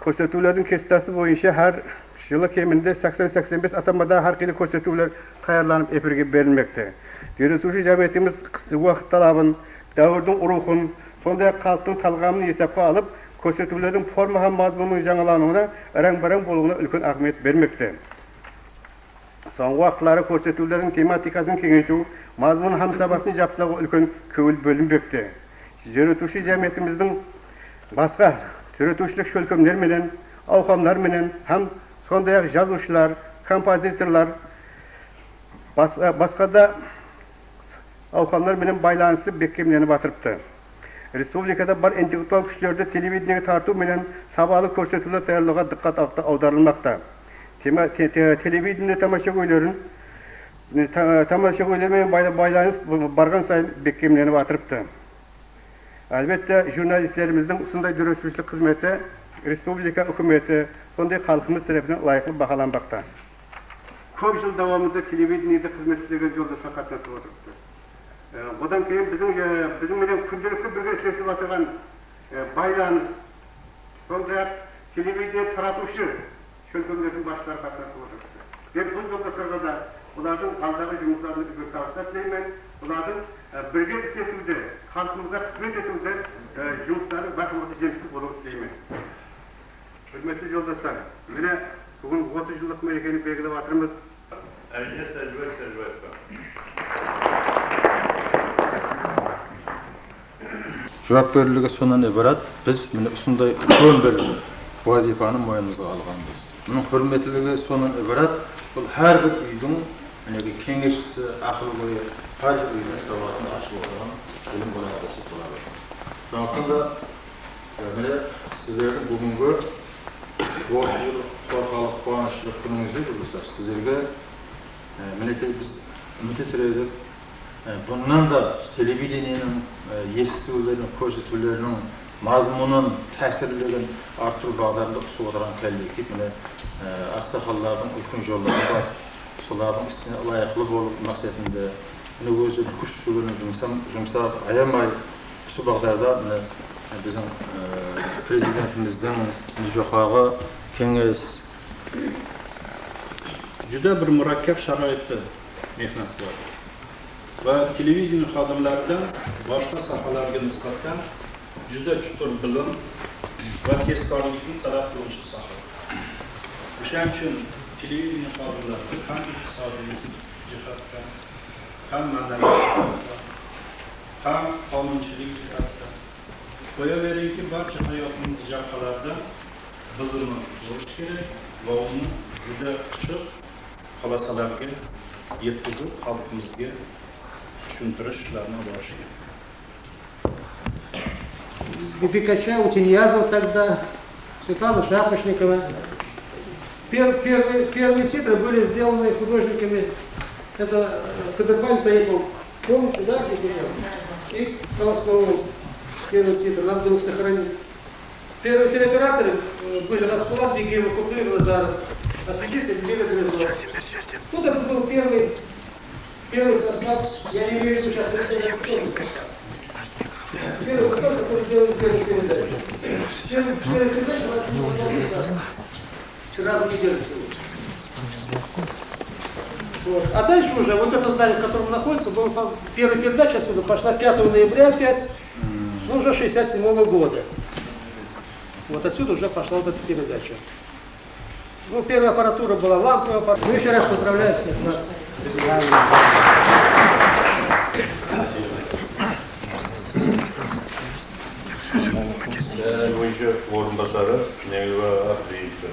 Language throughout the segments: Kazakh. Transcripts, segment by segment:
Ko'rsatuvlarning kestasi bo'yicha har yılı keminde 80-85 atamada har kili ko'rsatuvlar tayyorlanıp efirge berilmekte. Yürütüşü cemiyetimiz kısa vaqt talabın, davrın ruhun, sonda halkın talgamını hesapka alıp, ko'rsatuvlarning forma ham mazmunun жаңалануына rang-barang bo'lug'una ulkan ahamiyat bermekte. So'nggi vaqtlarda ko'rsatuvlarning tematikasini kengaytirish, mazmun ham sabasini yaxshilashga ulkan ko'ngil bo'linmoqda. Yürütüşü cemiyetimizning boshqa yürütüşlük şölkömler bilen, avhamlar bilen ham sonda yazuvchilar, kompozitorlar başqa da avhamlar bilen baylanışıp bekemlenip atırıptı. Respublikada bar intellektual güçlerde televizyonga tartib bilen sabalı ko'rsatuvlar tayyorlashga diqqat audarilmoqda. Televizyonda tomoshabinlar bilan baylanish bargan sayin bekemlenip atırıptı. Albatta, jurnalistlerimizin usunday yürütüşlük hizmeti Respublika hükümeti sonday halkımız tarafından layıklı bakalanmakta. Ko'p yıl davamında televizyonda hizmet etgan yoldaşlar qatnashib o'tiribdi. Bundan keyin bizim bilan kundalikli birga ishlashib o'tirgan baylanish, sonday televizyon taratuvchi shulkunlarning boshlari qatnashib o'tiribdi. Men bu yoldaşlarga da ularning aldagi жұмыстарын bir tavsiya qilaman. Ularning birga ishlashuvda, xalqimizga xizmat etuvda жұмыстары barhamati jemsiz bo'lib tilayman. Hürmetli yoldaşlar, yine bugün 30 yıllık merkezini belgilep atırımız. Önce tecrübe. Cevap veriligi sondan ibarat, biz mine usunday ko'p bir vazifani mo'ynimizga olganmiz. Bunun hurmatligi sondan ibarat, bu har bir uyning kengashchisi, aqli har bir uyning savodini ochib o'tirgan bilim bo'lag'isi bo'ladi. Shunaqada mine sizlarning bugungi Torqalık quvonchli kuningizni bildirsak, sizlarga biz umid ettirdik. Bundan da televideniyaning eshituvlarining, ko'rsatuvlarining mazmunun, ta'sirlarini orttirish bag'darida usib o'tirgan keldik. Mana aqsaxollarning ulkan yo'llarini bosib, ularning ismini loyiqli bo'lib maqsadida o'zi kuch жұмсап ayamay usib bag'darda bizim prezidentimizden Nijoxaga kenges juda bir murakkab sharoitda mehnat qiladi va televideniya xodimlaridan boshqa sohalarga nisbatan juda chuqur bilim va tezkorlikni talab qiluvchi soha. O'shaning uchun televideniya xodimlari ham iqtisodiy jihatdan, ham madaniy jihatdan, ham qonunchilik jihatdan qo'yaveringki, barcha hayotimiz jabhalarida bildirma bo'lishi kerak va uni juda pishiq xulosalarga yetkazib, xalqimizga tushuntirish ishlarini borish kerak. Бибикача, Утиньязова тогда, Светлана Шапошникова. Первые титры были сделаны художниками. Это Кадырбай Саипов, помните, да? И Толстого. Первый титр надо было сохранить. Первые телеоператоры были Расулат Бегиев, Куплин, Назаров. Осветитель Бегиев. Тут это был первый состав, я не имею в виду сейчас, первый состав, который делал первую передачу. Первую передачу вчера в неделю всего. Вот. А дальше уже, вот это здание, в котором находится, была первая передача отсюда пошла 5 ноября опять. Ну, уже 67-го года. Вот отсюда уже пошла вот эта передача. Ну, первая аппаратура была ламповая аппаратура. Ну, еще раз поздравляю всех нас. Oyuncu orundaşları Nevva Akbeyit'tir.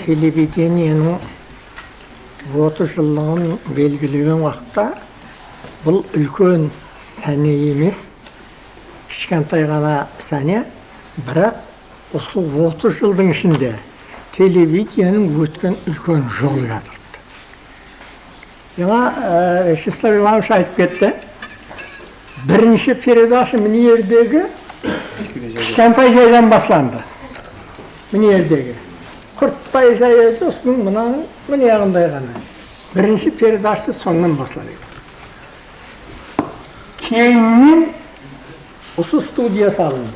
Телевидениенің 30 жылдығын белгілеген уақытта бұл үлкен сәне емес, кішкентай ғана сәне, бірақ осы 30 жылдың ішінде телевидениенің өткен үлкен жол жатырды. Жаңа Вячеслав Иванович айтып кетті, бірінші передача Мінердегі кішкентай жайдан басланды. Мінердегі. Құртпай жайы достың мұнаның мұнияғындай ғана. Birinci передачасы соңынан басталады. Кейіннен осы студия салынды.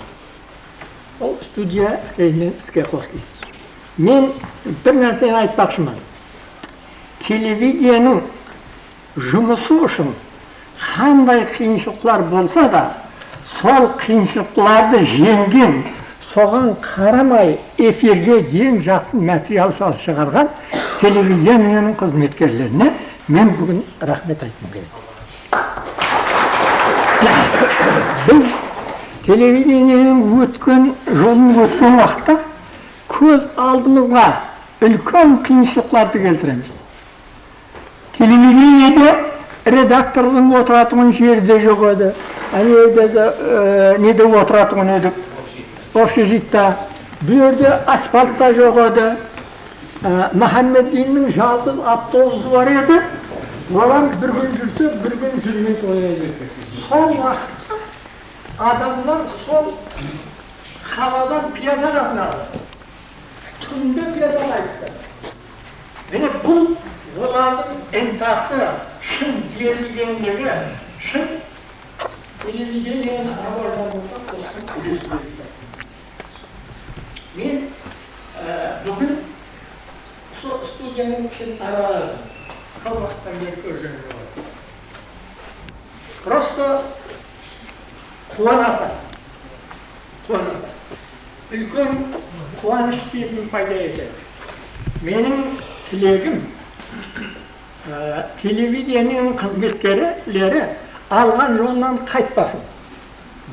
Ол студия кейіннен іске қосылды. Мен бір нәрсені айтпақшымын. Телевидениенің жұмысы үшін қандай қиыншылықтар болса да, сол қиыншылықтарды жеңген, соған қарамай эфирге ең жақсы материал шығарған телевидениенің қызметкерлеріне мен бүгін рахмет айтқым келеді. Біз телевидениенің жолын өткен уақытта көз алдымызға үлкен қиыншылықтарды келтіреміз. Телевидениеде редактордың отыратын жерде жоқ еді, неде отыратын еді, общежитта, бұл жерде асфальтта жоқ еді. Мұхаммеддиннің жалғыз автобусы бар еді, олар бір күн жүрсе, бір күн жүрмей қояды. Сол уақытта адамдар сол қаладан пияда қатынады. Түнде пиядалайды. Міне бұл олардың ынтасы, шын берілгендігі, шын телевидениені хабарламауға қосып үлес берді. Мен бүгін сол студияның ішін араладым. Қал уақыттан бері көрген жоғары. Просто қуанасың. Үлкен қуаныш сезімі пайда етеді. Менің тілегім телевидениенің қызметкерлері алған жолынан қайтпасын.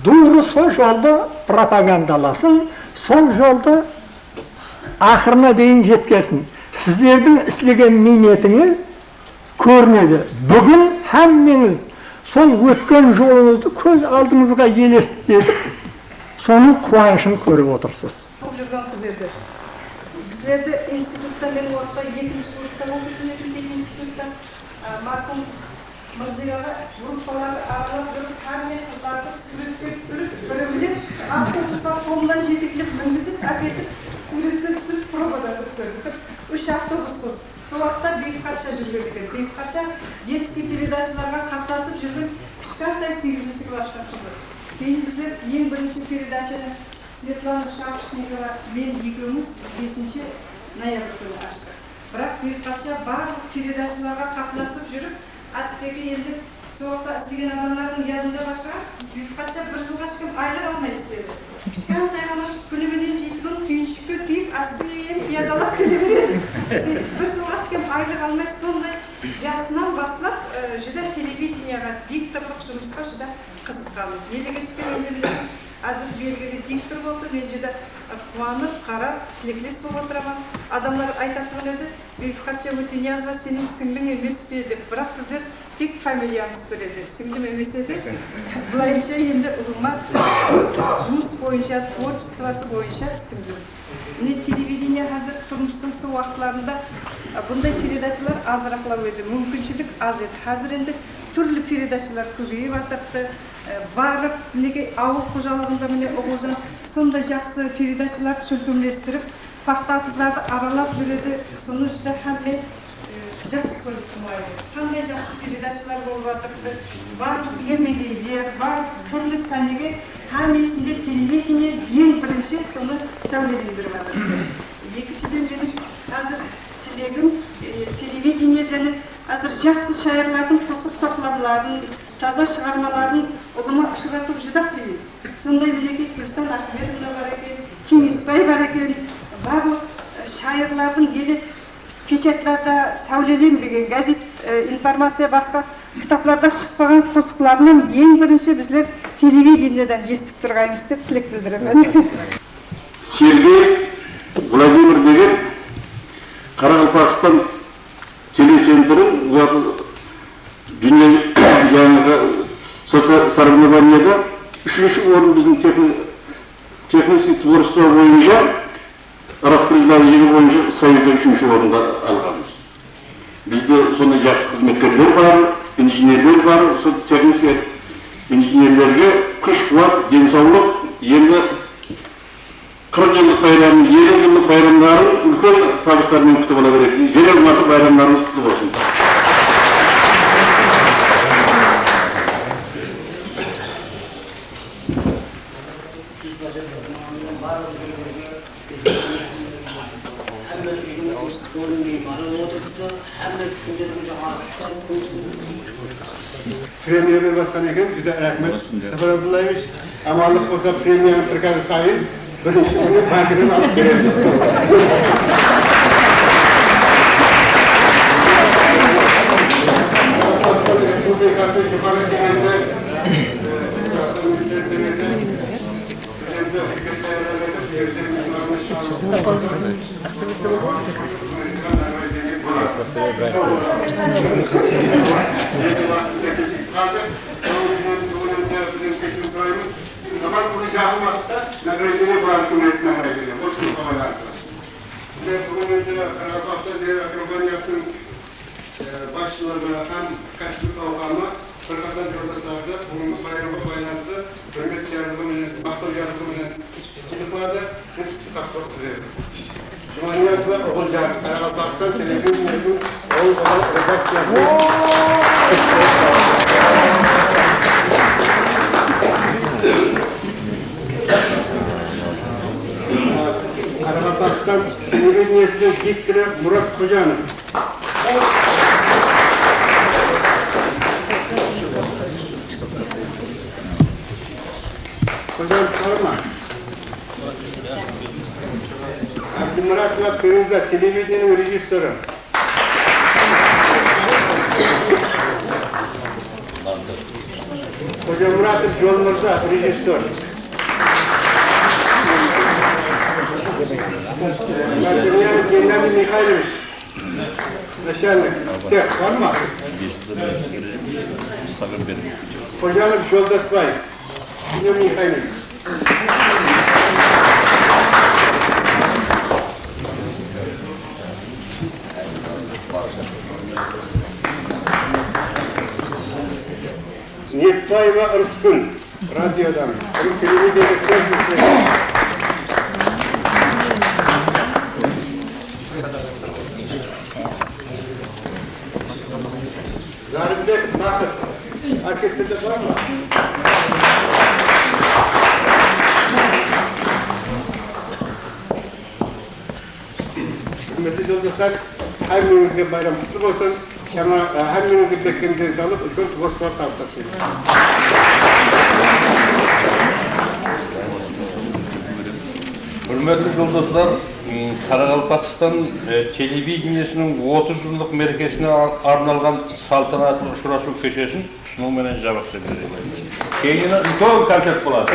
Дұры сол жолды пропагандаласын, сол жолды ақырына дейін жеткесін. Сіздердің істеген ниетіңіз көрінеді. Бүгін әммеңіз сол өткен жолыңызды көз алдыңызға елестетіп, соның қуанышын көріп отырсыз. Жүрген қызерді. Біздерді институтта мен уақытта 2-ші курста оқитын институтта марқұм Мырзияға группаларды аралап жүріп, кәрмен қыздарды сүріп, бірі-бірі автобусқа қолынан жетекіліп мінгізіп, әкетіп, суретпен түсіріп, пробада көрдік. 3 автобус қыз. Сол уақытта Бейбітқатша жүрген екен. Бейбітқатша детский передачаларға қатынасып жүрген кішкентай 8-ші класстың қызы. Кейін біздер ең бірінші передачаны Светлана Шапошникова мен екеуміз 5 ноябрь күні аштық. Бірақ Бейбітқатша барлық передачаларға қатынасып жүріп, әттеке енді сол уақытта істеген адамдардың ядында башыға Бейбітқатша 1 жылға ешкім айлық алмай істеді. Кішкентай ғанамыз күніменен 7 күн түйіншікке түйіп, астымен пиядалап келе береді. 1 жылға ешкім айлық алмай, сондай жасынан бастап жүдә телевидениеға, дикторлық жұмысқа жүдә қызыққан. Еліге шыққан енді білемін, әзір белгілі диктор болды, мен жүдә қуанып, қарап, тілектес болып отырамын. Адамдар айтатығын еді, Бейбітқатша Өтениязова сенің сіңлің емес пе деп, бірақ біздер тек фамилиямыз біледі, сіңлім емес еді. Бұлайынша енді ұлыма жұмыс бойынша, творчествосы бойынша сіңлім. Міне телевидение қазір тұрмыстың сол уақытларында бұндай передачалар азырақлау еді, мүмкіншілік аз еді. Қазір енді түрлі передачалар көбейіп атыпты. Барып, мінеге ауыл қожалығында міне Оғылжан сондай жақсы передачаларды шөлкемлестіріп, пақтатыздарды аралап жүреді. Соны жүдә әммен жақсы көріп тұрмайды. Қандай жақсы передачалар болып атыпты. Барлық емелейлер, барлық түрлі сәнеге әммесінде телевидение ең бірінші соны сәулелендіріп атыпты. Екіншіден менің қазір тілегім телевидение және қазір жақсы шайырлардың қосып топларларын, таза шығармаларын ұлыма ұшыратып жыдақ дейін. Сондай мінеке Көстан Ахметовна бар екен, Кеңесбай бар екен, барлық шайырлардың елі печатларда сәулеленбеген газет, информация басқа кітапларда шықпаған қосықларынан ең бірінші біздер телевидениеден естіп тұрғаймыз деп тілек білдіремін. Сергей Владимир деген Қарақалпақстан телесентрі дүние жаңағы соревнованияда 3-ші орын біздің технический творчество бойынша распределение бойынша союзда 3-ші орынға алғанбыз. Бізде сондай жақсы қызметкерлер бар, инженерлер бар, сол технический инженерлерге күш-қуат, денсаулық, енді 40 жылдық байрам, 50 жылдық байрамдарын үлкен табыстармен күтіп ала береді. Жер алматы байрамдарымыз құтты болсын. Premiye bir baskan eken, juda rahmet. Zafer Abdullayevich, amallık olsa premiyenin prikazı sayın, birinci günü bankiden alıp gelelim. Respublikası Yukarı Kenesi, Zaman kuracağım hatta nagradını bırakın nagradını. O sınıf havalarsa. Ve bunun önce Karabağ'da diğer akrabanı yaptığım başçılarına hem kaçlık avukama, fırkadan yoldaşlarda bulunmuş bayramı bayramda hürmet yardımıyla, maktol yardımıyla çıkıklarda hepsi kapsam tutuyor. Cumhuriyet'le olacak Karabağ'dan televizyonun oğul olan redaksiyonu. Karabağ'dan televizyonun gittire Murat Koca'nın. Hocam sorma. Abdü Murat'la Kırmızı televizyonun rejisörü. Hocam Murat'ın Jolmur'da rejisör. Dünyanın Genel Mikhailovich. Начальник. Всех, var mı? Hocam Joldaşbay. Dünyanın Mikhailovich. Nefbayeva Irskun, radyodan. Onu televizyonda görmüşsünüz. Zarimdek Nakıt, orkestrede var mı? Hürmetli yoldaşlar, her birinizde bayram kutlu olsun. Her birinizde beklediğinizi alıp ülkün borçlar tavsiye edin. Hürmetli yoldaşlar, Karagaldakistan televizyonunun 30 yıllık merkezine arnalgan saltanatlı uçurashu köşesini sunum menen cevap verdi. Keyine ulkan konsert болады.